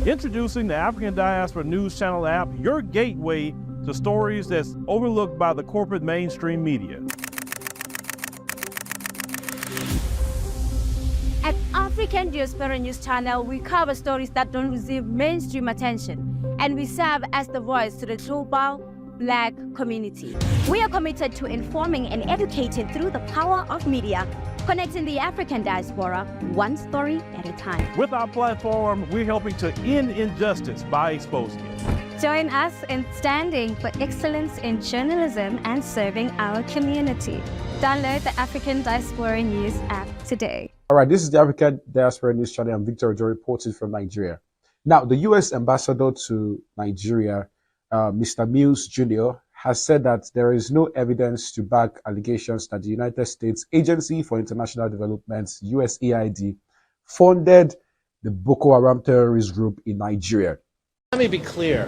Introducing the African Diaspora News Channel app, your gateway to stories that's overlooked by the corporate mainstream media. At African Diaspora News Channel, we cover stories that don't receive mainstream attention, and we serve as the voice to the global Black community. We are committed to informing and educating through the power of media, connecting the African diaspora one story at a time. With our platform, we're helping to end injustice by exposing it. Join us in standing for excellence in journalism and serving our community. Download the African Diaspora News app today. All right, this is the African Diaspora News Channel. I'm Victor Ojo reporting from Nigeria. Now, the U.S. ambassador to Nigeria, Mr. Mills Jr., has said that there is no evidence to back allegations that the United States Agency for International Development, USAID, funded the Boko Haram terrorist group in Nigeria. Let me be clear.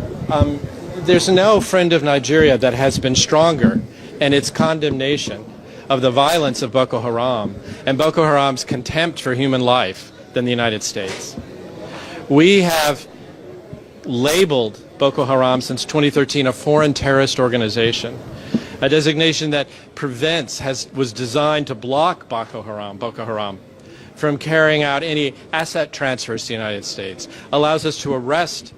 There's no friend of Nigeria that has been stronger in its condemnation of the violence of Boko Haram and Boko Haram's contempt for human life than the United States. We have labeled Boko Haram since 2013 a foreign terrorist organization, a designation that was designed to block Boko Haram from carrying out any asset transfers to the United States, allows us to arrest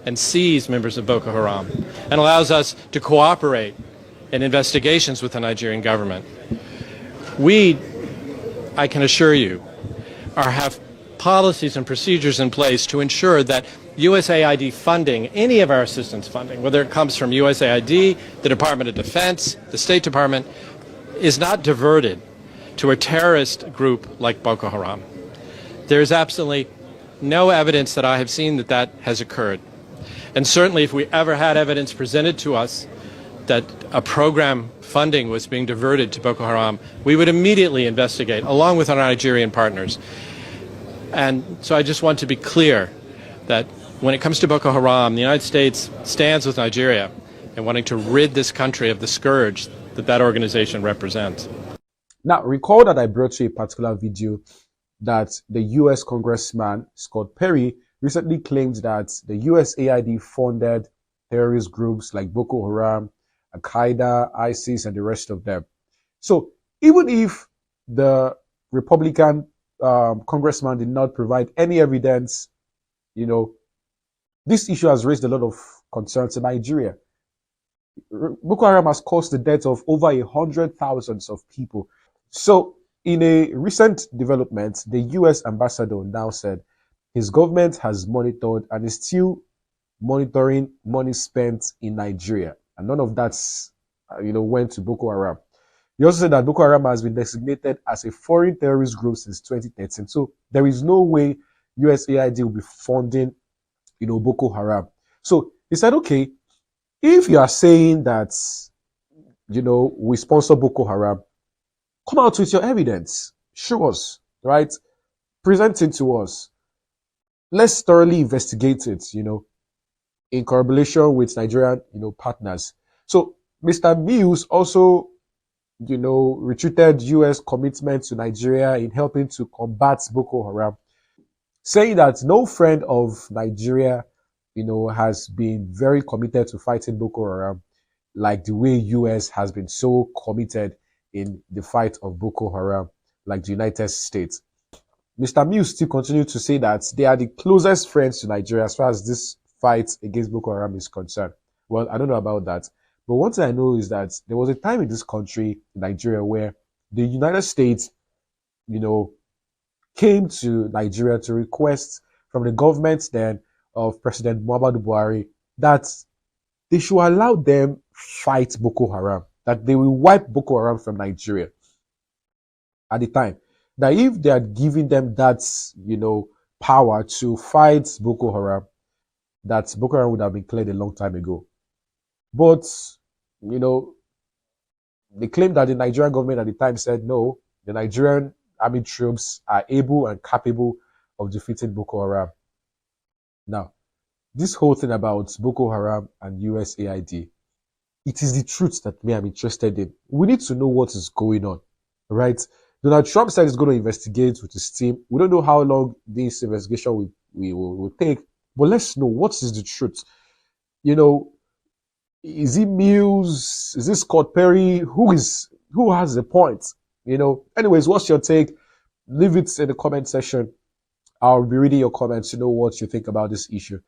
and seize members of Boko Haram, and allows us to cooperate in investigations with the Nigerian government. We, I can assure you, have policies and procedures in place to ensure that USAID funding, any of our assistance funding, whether it comes from USAID, the Department of Defense, the State Department, is not diverted to a terrorist group like Boko Haram. There is absolutely no evidence that I have seen that that has occurred. And certainly if we ever had evidence presented to us that a program funding was being diverted to Boko Haram, we would immediately investigate, along with our Nigerian partners. And so I just want to be clear that when it comes to Boko Haram, the United States stands with Nigeria in wanting to rid this country of the scourge that organization represents. Now, recall that I brought you a particular video that the U.S. Congressman Scott Perry recently claimed that the USAID funded terrorist groups like Boko Haram, Al-Qaeda, ISIS, and the rest of them. So even if the Republican congressman did not provide any evidence, this issue has raised a lot of concerns in Nigeria. Boko Haram has caused the death of over 100,000 of people. So in a recent development, the U.S. ambassador now said his government has monitored and is still monitoring money spent in Nigeria. And none of that, went to Boko Haram. He also said that Boko Haram has been designated as a foreign terrorist group since 2013. So there is no way USAID will be funding, Boko Haram. So he said, okay, if you are saying that, we sponsor Boko Haram, come out with your evidence. Show us, right? Present it to us. Let's thoroughly investigate it, in collaboration with Nigerian, partners. So Mr. Mills also, retreated U.S. commitment to Nigeria in helping to combat Boko Haram, saying that no friend of Nigeria, has been very committed to fighting Boko Haram like the way U.S. has been so committed in the fight of Boko Haram, like the United States. Mr. Mills still continued to say that they are the closest friends to Nigeria as far as this fight against Boko Haram is concerned. Well, I don't know about that. But one thing I know is that there was a time in this country, Nigeria, where the United States, came to Nigeria to request from the government then of President Muhammadu Buhari that they should allow them fight Boko Haram, that they will wipe Boko Haram from Nigeria at the time. That if they had given them that, power to fight Boko Haram, that Boko Haram would have been cleared a long time ago. But, they claimed that the Nigerian government at the time said, no, the Nigerian army troops are able and capable of defeating Boko Haram. Now, this whole thing about Boko Haram and USAID, it is the truth that me I'm interested in. We need to know what is going on, right? Donald Trump said he's going to investigate with his team. We don't know how long this investigation will take, But let's know, what is the truth? You know, is it Mills? Is this Scott Perry? Who has the point? You know, anyways, what's your take? Leave it in the comment section. I'll be reading your comments to know what you think about this issue.